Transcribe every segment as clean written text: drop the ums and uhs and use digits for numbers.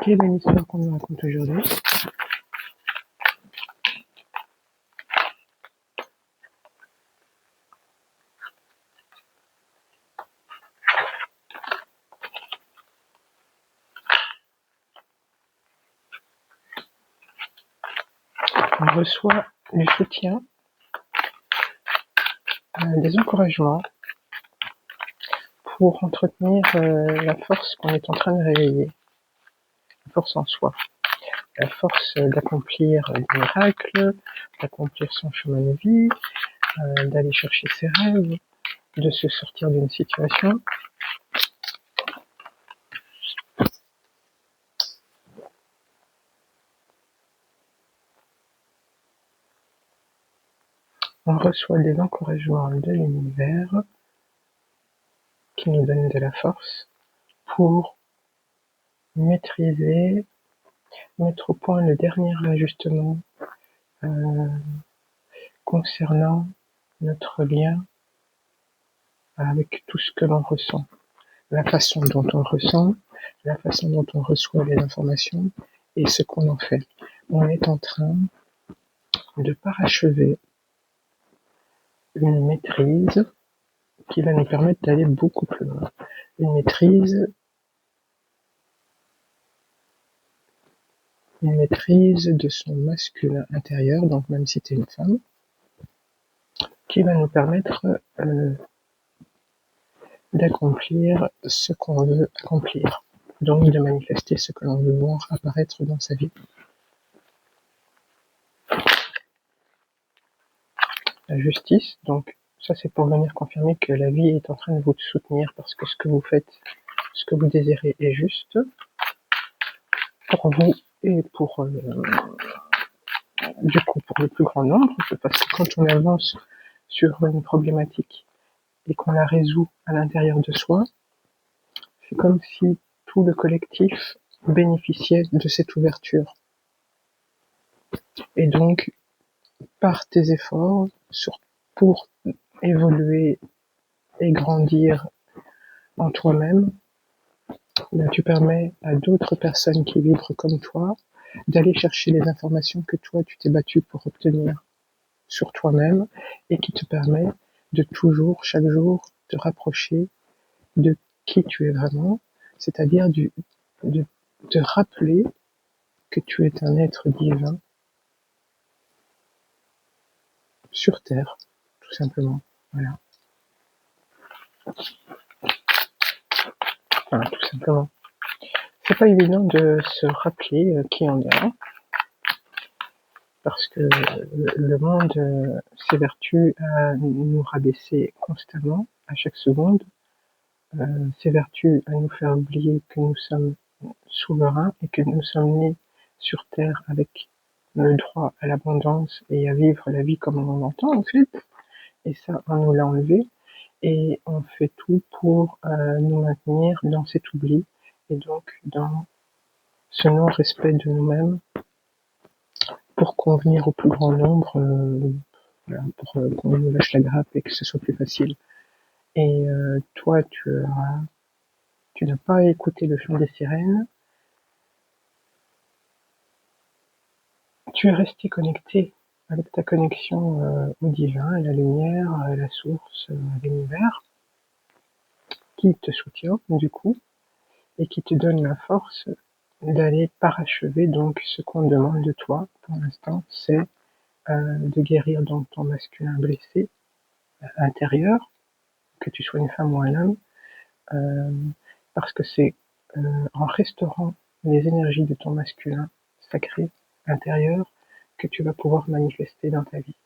Quelle est l'histoire qu'on nous raconte aujourd'hui? On reçoit du soutien, des encouragements pour entretenir la force qu'on est en train de réveiller, la force en soi, la force d'accomplir des miracles, d'accomplir son chemin de vie, d'aller chercher ses rêves, de se sortir d'une situation. On reçoit des encouragements de l'univers qui nous donnent de la force pour maîtriser, mettre au point le dernier ajustement concernant notre lien avec tout ce que l'on ressent, la façon dont on ressent, la façon dont on reçoit les informations et ce qu'on en fait. On est en train de parachever une maîtrise qui va nous permettre d'aller beaucoup plus loin. Une maîtrise de son masculin intérieur, donc même si tu es une femme, qui va nous permettre d'accomplir ce qu'on veut accomplir, donc de manifester ce que l'on veut voir apparaître dans sa vie. La justice, donc ça c'est pour venir confirmer que la vie est en train de vous soutenir parce que ce que vous faites, ce que vous désirez est juste pour vous et pour du coup pour le plus grand nombre, parce que quand on avance sur une problématique et qu'on la résout à l'intérieur de soi, c'est comme si tout le collectif bénéficiait de cette ouverture. Et donc, par tes efforts pour évoluer et grandir en toi-même, tu permets à d'autres personnes qui vibrent comme toi d'aller chercher les informations que toi tu t'es battu pour obtenir sur toi-même et qui te permet de toujours, chaque jour, te rapprocher de qui tu es vraiment, c'est-à-dire de te rappeler que tu es un être divin sur Terre, tout simplement. Voilà. Voilà, tout simplement. C'est pas évident de se rappeler qui on est, parce que le monde s'évertue à nous rabaisser constamment, à chaque seconde, s'évertue à nous faire oublier que nous sommes souverains et que nous sommes nés sur Terre avec le droit à l'abondance et à vivre la vie comme on l'entend en fait. Et ça, on nous l'a enlevé et on fait tout pour nous maintenir dans cet oubli et donc dans ce non-respect de nous-mêmes pour convenir au plus grand nombre, voilà, pour qu'on nous lâche la grappe et que ce soit plus facile. Et toi, tu n'as pas écouté le chant des sirènes, tu es resté connecté avec ta connexion au divin, à la lumière, à la source, à l'univers, qui te soutient du coup, et qui te donne la force d'aller parachever donc ce qu'on demande de toi pour l'instant, c'est de guérir donc ton masculin blessé intérieur, que tu sois une femme ou un homme, parce que c'est en restaurant les énergies de ton masculin sacré intérieur que tu vas pouvoir manifester dans ta vie.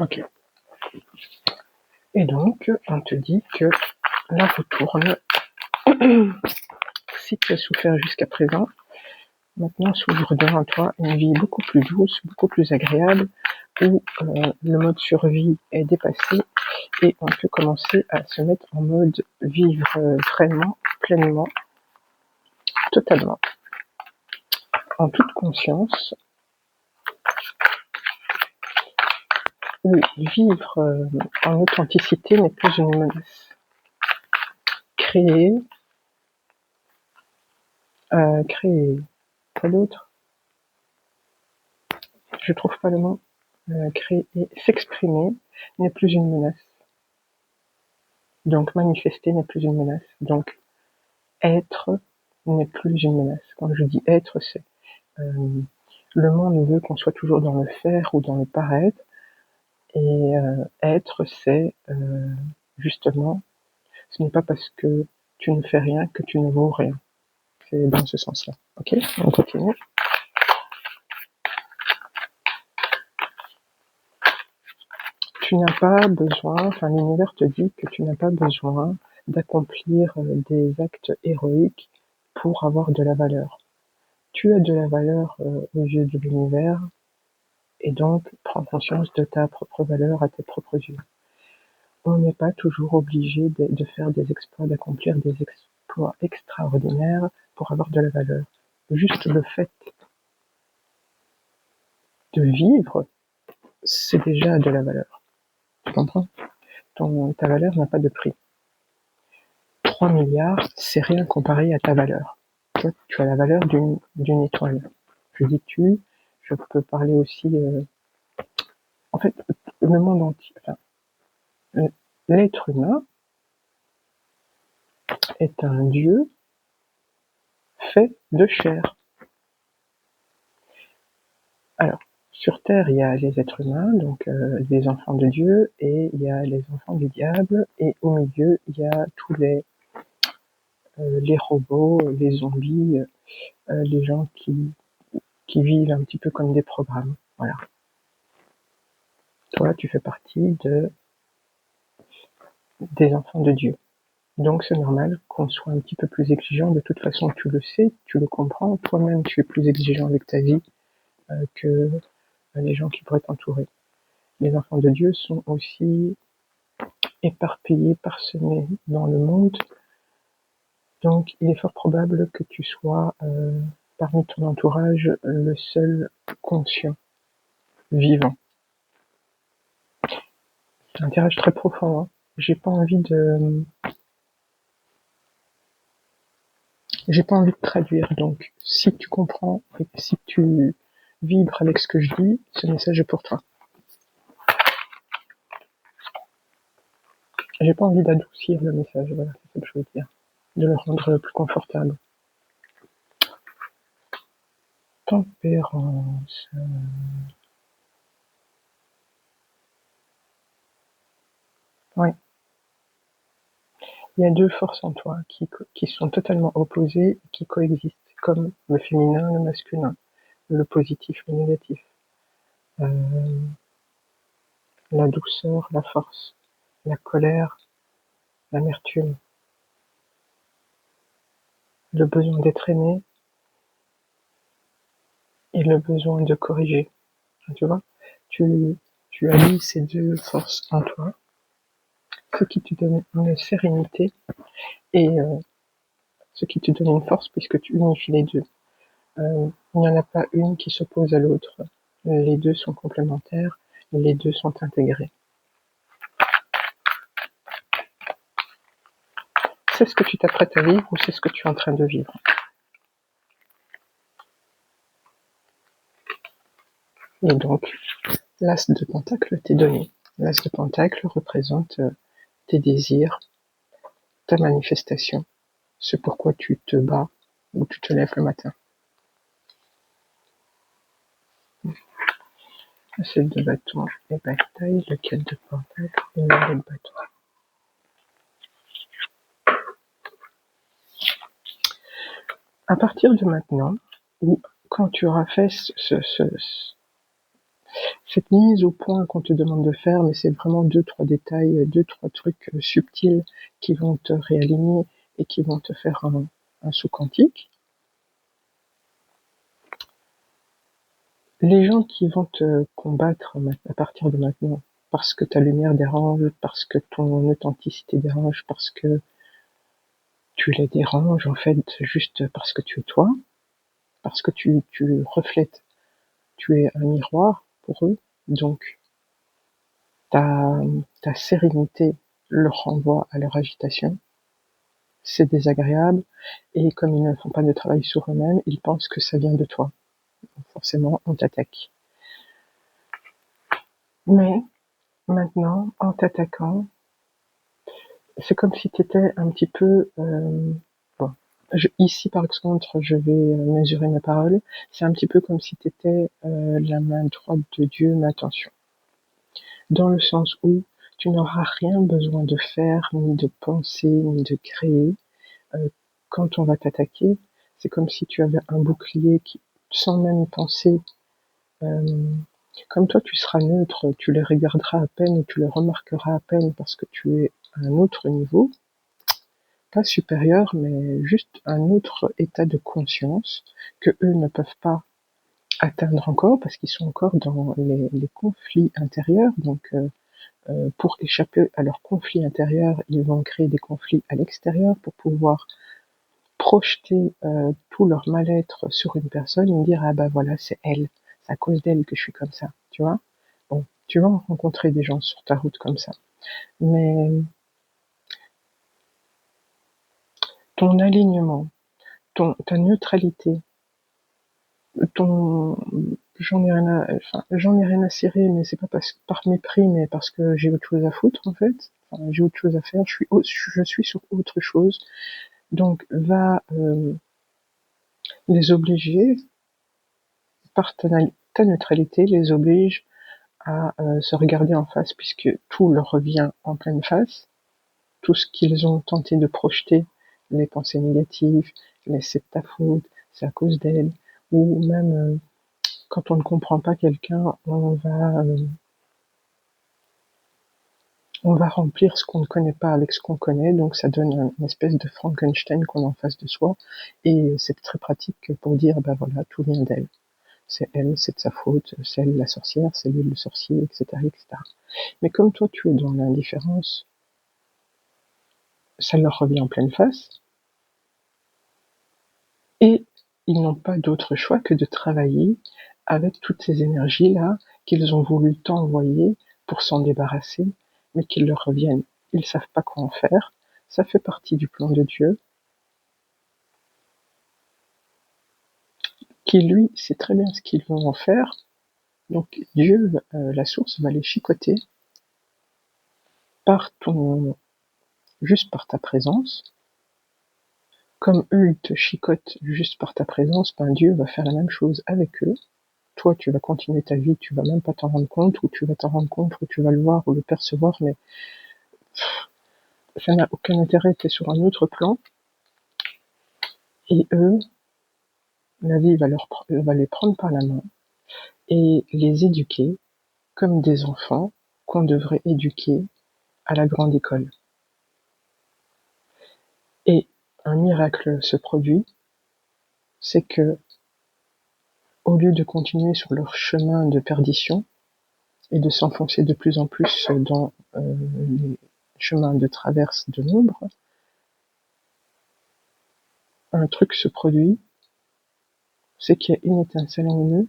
Ok. Et donc, on te dit que la roue tourne. Si tu as souffert jusqu'à présent, maintenant s'ouvre devant toi une vie beaucoup plus douce, beaucoup plus agréable, où le mode survie est dépassé et on peut commencer à se mettre en mode vivre vraiment, pleinement, totalement, en toute conscience, où vivre en authenticité n'est plus une menace. Créer Créer. Quoi d'autre? Je trouve pas le mot. Créer. S'exprimer n'est plus une menace. Donc manifester n'est plus une menace. Donc être n'est plus une menace. Quand je dis être, c'est le monde veut qu'on soit toujours dans le faire ou dans le paraître. Et être, c'est justement, ce n'est pas parce que tu ne fais rien que tu ne vaux rien. C'est dans ce sens-là. Ok, on continue. Tu n'as pas besoin, enfin l'univers te dit que tu n'as pas besoin d'accomplir des actes héroïques pour avoir de la valeur. Tu as de la valeur aux yeux de l'univers et donc prends conscience de ta propre valeur à tes propres yeux. On n'est pas toujours obligé de faire des exploits, d'accomplir des exploits extraordinaires pour avoir de la valeur. Juste le fait de vivre, c'est déjà de la valeur. Tu comprends? Ta valeur n'a pas de prix. 3 milliards, c'est rien comparé à ta valeur. Toi, tu as la valeur d'une étoile. Je dis tu, je peux parler aussi... en fait, le monde entier, enfin, l'être humain est un dieu fait de chair. Alors, sur Terre, il y a les êtres humains, donc les enfants de Dieu, et il y a les enfants du diable, et au milieu, il y a tous les robots, les zombies, les gens qui vivent un petit peu comme des programmes. Voilà. Toi, tu fais partie des enfants de Dieu. Donc c'est normal qu'on soit un petit peu plus exigeant. De toute façon, tu le sais, tu le comprends. Toi-même, tu es plus exigeant avec ta vie que les gens qui pourraient t'entourer. Les enfants de Dieu sont aussi éparpillés, parsemés dans le monde. Donc il est fort probable que tu sois parmi ton entourage le seul conscient, vivant. C'est un tirage très profond. Hein. J'ai pas envie de traduire. Donc si tu comprends et si tu vibres avec ce que je dis, ce message est pour toi. J'ai pas envie d'adoucir le message, voilà, c'est ce que je veux dire. De le rendre plus confortable. Tempérance. Oui. Il y a deux forces en toi qui sont totalement opposées, qui coexistent, comme le féminin, le masculin, le positif, le négatif, la douceur, la force, la colère, l'amertume, le besoin d'être aimé et le besoin de corriger. Tu vois, tu as mis ces deux forces en toi, ce qui te donne une sérénité et ce qui te donne une force puisque tu unifies les deux. Il n'y en a pas une qui s'oppose à l'autre. Les deux sont complémentaires, les deux sont intégrés. C'est ce que tu t'apprêtes à vivre ou c'est ce que tu es en train de vivre? Et donc, l'as de pentacle t'est donné. L'as de pentacle représente tes désirs, ta manifestation, ce pourquoi tu te bats ou tu te lèves le matin. L'as de bâton et bataille, lequel de pentacle et le de bâton. À partir de maintenant, ou quand tu auras fait cette mise au point qu'on te demande de faire, mais c'est vraiment 2-3 détails, 2-3 trucs subtils qui vont te réaligner et qui vont te faire un saut quantique. Les gens qui vont te combattre à partir de maintenant, parce que ta lumière dérange, parce que ton authenticité dérange, parce que tu les déranges, en fait, juste parce que tu es toi, parce que tu reflètes, tu es un miroir pour eux, donc ta sérénité leur renvoie à leur agitation. c'est désagréable, et comme ils ne font pas de travail sur eux-mêmes, ils pensent que ça vient de toi. Donc forcément, on t'attaque. Mais maintenant, en t'attaquant, c'est comme si tu étais un petit peu... bon, ici, par contre, je vais mesurer mes paroles. C'est un petit peu comme si tu étais la main droite de Dieu, mais attention. Dans le sens où tu n'auras rien besoin de faire, ni de penser, ni de créer. Quand on va t'attaquer, c'est comme si tu avais un bouclier qui, sans même y penser, comme toi tu seras neutre, tu les regarderas à peine et tu les remarqueras à peine parce que tu es à un autre niveau, pas supérieur, mais juste un autre état de conscience que eux ne peuvent pas atteindre encore parce qu'ils sont encore dans les conflits intérieurs. Donc, pour échapper à leurs conflits intérieurs, ils vont créer des conflits à l'extérieur pour pouvoir projeter tout leur mal-être sur une personne et me dire ah bah voilà c'est elle, c'est à cause d'elle que je suis comme ça, tu vois. Bon, tu vas rencontrer des gens sur ta route comme ça, mais ton alignement, ta neutralité, ton j'en ai rien à cirer, mais c'est pas par mépris, mais parce que j'ai autre chose à foutre en fait. Enfin, j'ai autre chose à faire. Je suis sur autre chose. Donc va les obliger par ta neutralité, les oblige à se regarder en face puisque tout leur revient en pleine face. Tout ce qu'ils ont tenté de projeter, les pensées négatives, les c'est de ta faute, c'est à cause d'elle, ou même quand on ne comprend pas quelqu'un, on va remplir ce qu'on ne connaît pas avec ce qu'on connaît, donc ça donne une espèce de Frankenstein qu'on a en face de soi, et c'est très pratique pour dire, ben voilà, tout vient d'elle. C'est elle, c'est de sa faute, c'est elle la sorcière, c'est lui le sorcier, etc., etc. Mais comme toi tu es dans l'indifférence, ça leur revient en pleine face, et ils n'ont pas d'autre choix que de travailler avec toutes ces énergies-là qu'ils ont voulu t'envoyer pour s'en débarrasser, mais qu'ils leur reviennent. Ils ne savent pas quoi en faire. Ça fait partie du plan de Dieu, qui lui sait très bien ce qu'ils vont en faire. Donc Dieu, la source, va les chicoter juste par ta présence. Comme eux, ils te chicotent juste par ta présence, ben Dieu va faire la même chose avec eux. Toi, tu vas continuer ta vie, tu vas même pas t'en rendre compte, ou tu vas t'en rendre compte, ou tu vas le voir, ou le percevoir, mais ça n'a aucun intérêt, t'es sur un autre plan. Et eux, la vie va les prendre par la main et les éduquer comme des enfants qu'on devrait éduquer à la grande école. Et un miracle se produit, c'est que, au lieu de continuer sur leur chemin de perdition et de s'enfoncer de plus en plus dans les chemins de traverse de l'ombre, un truc se produit, c'est qu'il y a une étincelle en eux.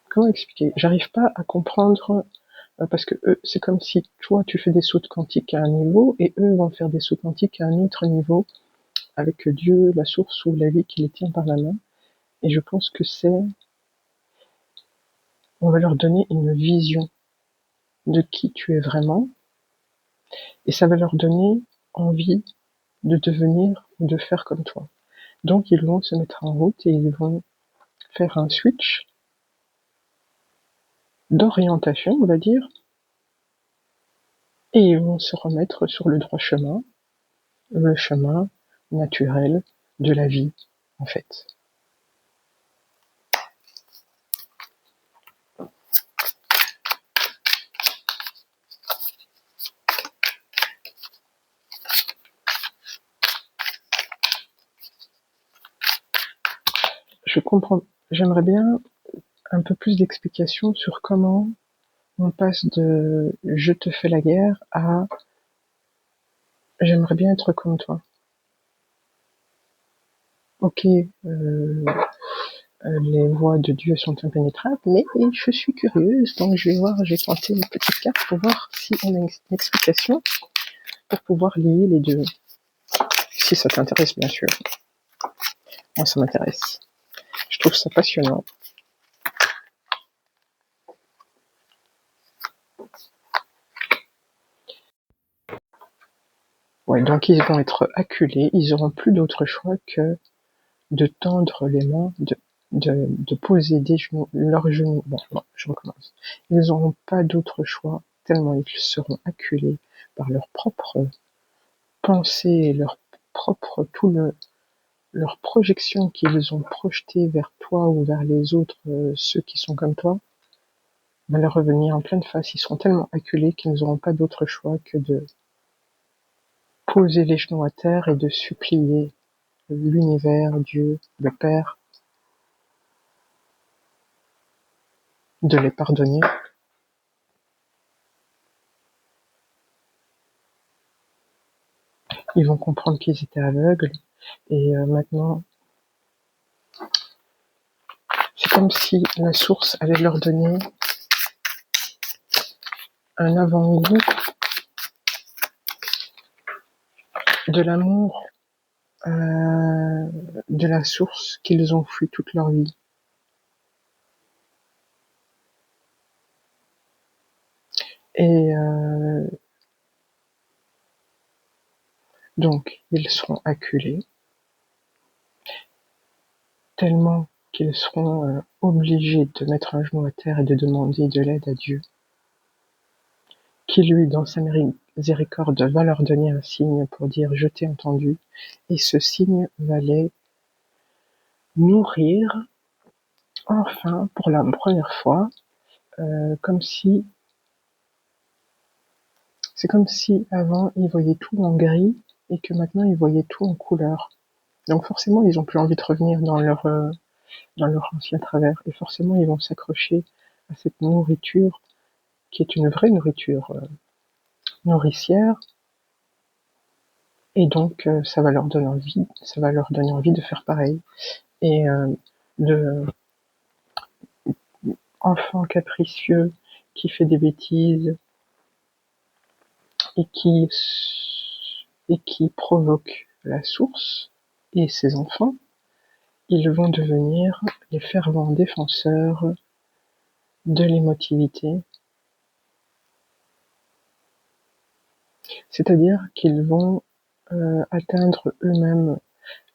Comment expliquer? J'arrive pas à comprendre, parce que eux, c'est comme si toi tu fais des sauts quantiques à un niveau et eux vont faire des sauts quantiques à un autre niveau avec Dieu, la source ou la vie qui les tient par la main. Et je pense que on va leur donner une vision de qui tu es vraiment et ça va leur donner envie de devenir ou de faire comme toi. Donc ils vont se mettre en route et ils vont faire un switch d'orientation, on va dire, et ils vont se remettre sur le droit chemin, le chemin naturel de la vie, en fait. Je comprends. J'aimerais bien un peu plus d'explications sur comment on passe de je te fais la guerre à j'aimerais bien être comme toi. Ok, les voies de Dieu sont impénétrables, mais je suis curieuse, donc je vais tenté une petite carte pour voir si on a une explication pour pouvoir lier les deux. Si ça t'intéresse, bien sûr. Moi, ça m'intéresse. Je trouve ça passionnant. Ouais, donc ils vont être acculés, ils auront plus d'autre choix que de tendre les mains, de poser leurs genoux. Bon, je recommence. Ils n'auront pas d'autre choix, tellement ils seront acculés par leurs propres pensées, leur projection qu'ils ont projetée vers toi ou vers les autres, ceux qui sont comme toi, va leur revenir en pleine face. Ils seront tellement acculés qu'ils n'auront pas d'autre choix que de poser les genoux à terre et de supplier l'univers, Dieu, le Père, de les pardonner. Ils vont comprendre qu'ils étaient aveugles et maintenant, c'est comme si la source allait leur donner un avant-goût de l'amour de la source qu'ils ont fui toute leur vie. Et donc, ils seront acculés tellement qu'ils seront obligés de mettre un genou à terre et de demander de l'aide à Dieu, qui lui, dans sa miséricorde, va leur donner un signe pour dire « je t'ai entendu », et ce signe va les nourrir, enfin, pour la première fois, c'est comme si avant ils voyaient tout en gris et que maintenant ils voyaient tout en couleur. Donc forcément ils ont plus envie de revenir dans leur ancien travers et forcément ils vont s'accrocher à cette nourriture qui est une vraie nourriture nourricière et donc ça va leur donner envie de faire pareil et de enfant capricieux qui fait des bêtises et qui provoque la source et ses enfants, ils vont devenir les fervents défenseurs de l'émotivité, c'est-à-dire qu'ils vont atteindre eux-mêmes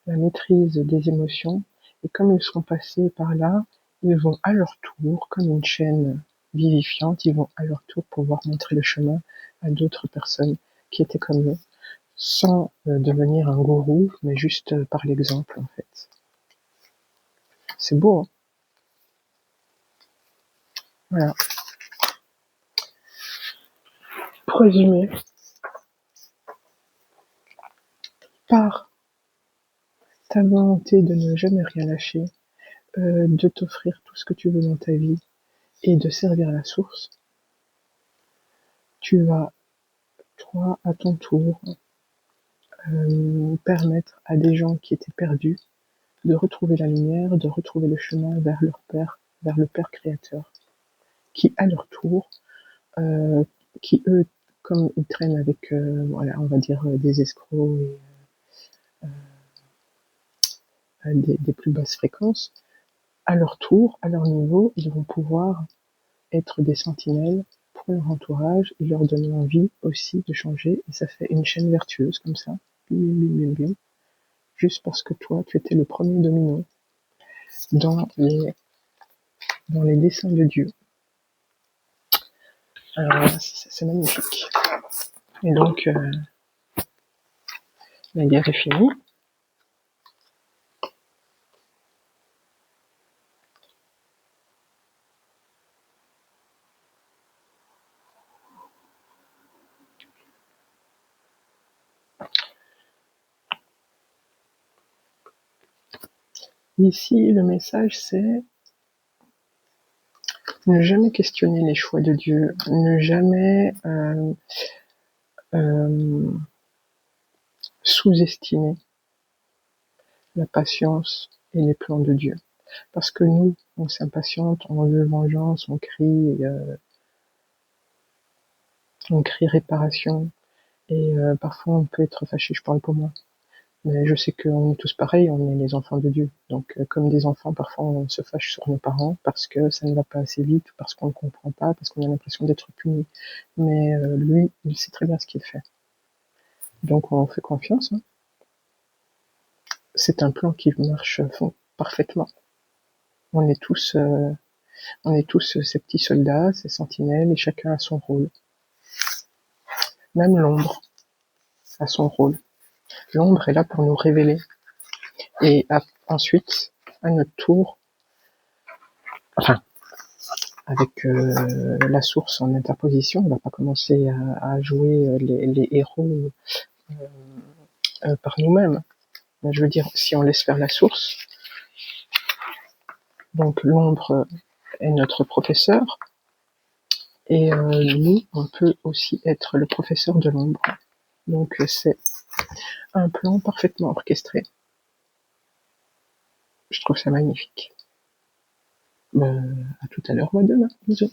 la maîtrise des émotions et comme ils sont passés par là, ils vont à leur tour, comme une chaîne vivifiante, ils vont à leur tour pouvoir montrer le chemin à d'autres personnes qui étaient comme eux, sans devenir un gourou, mais juste par l'exemple en fait. C'est beau, hein? Voilà. Pour résumer, par ta volonté de ne jamais rien lâcher, de t'offrir tout ce que tu veux dans ta vie et de servir la source, tu vas, toi, à ton tour, permettre à des gens qui étaient perdus de retrouver la lumière, de retrouver le chemin vers leur Père, vers le Père créateur, qui à leur tour, qui eux, comme ils traînent avec, voilà, on va dire des escrocs et des plus basses fréquences, à leur tour, à leur niveau, ils vont pouvoir être des sentinelles pour leur entourage et leur donner envie aussi de changer. Et ça fait une chaîne vertueuse comme ça. Bim, bim, bim, bim. Juste parce que toi, tu étais le premier domino dans les desseins de Dieu. Alors c'est magnifique. Et donc, la guerre est finie. Ici, le message, c'est ne jamais questionner les choix de Dieu, ne jamais sous-estimer la patience et les plans de Dieu. Parce que nous, on s'impatiente, on veut vengeance, on crie réparation, Et parfois on peut être fâché, je parle pour moi. Mais je sais qu'on est tous pareils, on est les enfants de Dieu. Donc comme des enfants, parfois on se fâche sur nos parents parce que ça ne va pas assez vite, ou parce qu'on ne comprend pas, parce qu'on a l'impression d'être puni. Mais lui, il sait très bien ce qu'il fait. Donc on fait confiance. Hein. C'est un plan qui marche parfaitement. On est tous, ces petits soldats, ces sentinelles, et chacun a son rôle. Même l'ombre a son rôle. L'ombre est là pour nous révéler. Et ensuite, à notre tour, enfin, avec la source en interposition, on va pas commencer à jouer les héros par nous-mêmes. Je veux dire, si on laisse faire la source, donc l'ombre est notre professeur, et nous, on peut aussi être le professeur de l'ombre. Donc c'est un plan parfaitement orchestré. Je trouve ça magnifique. À tout à l'heure ou à demain. Bisous.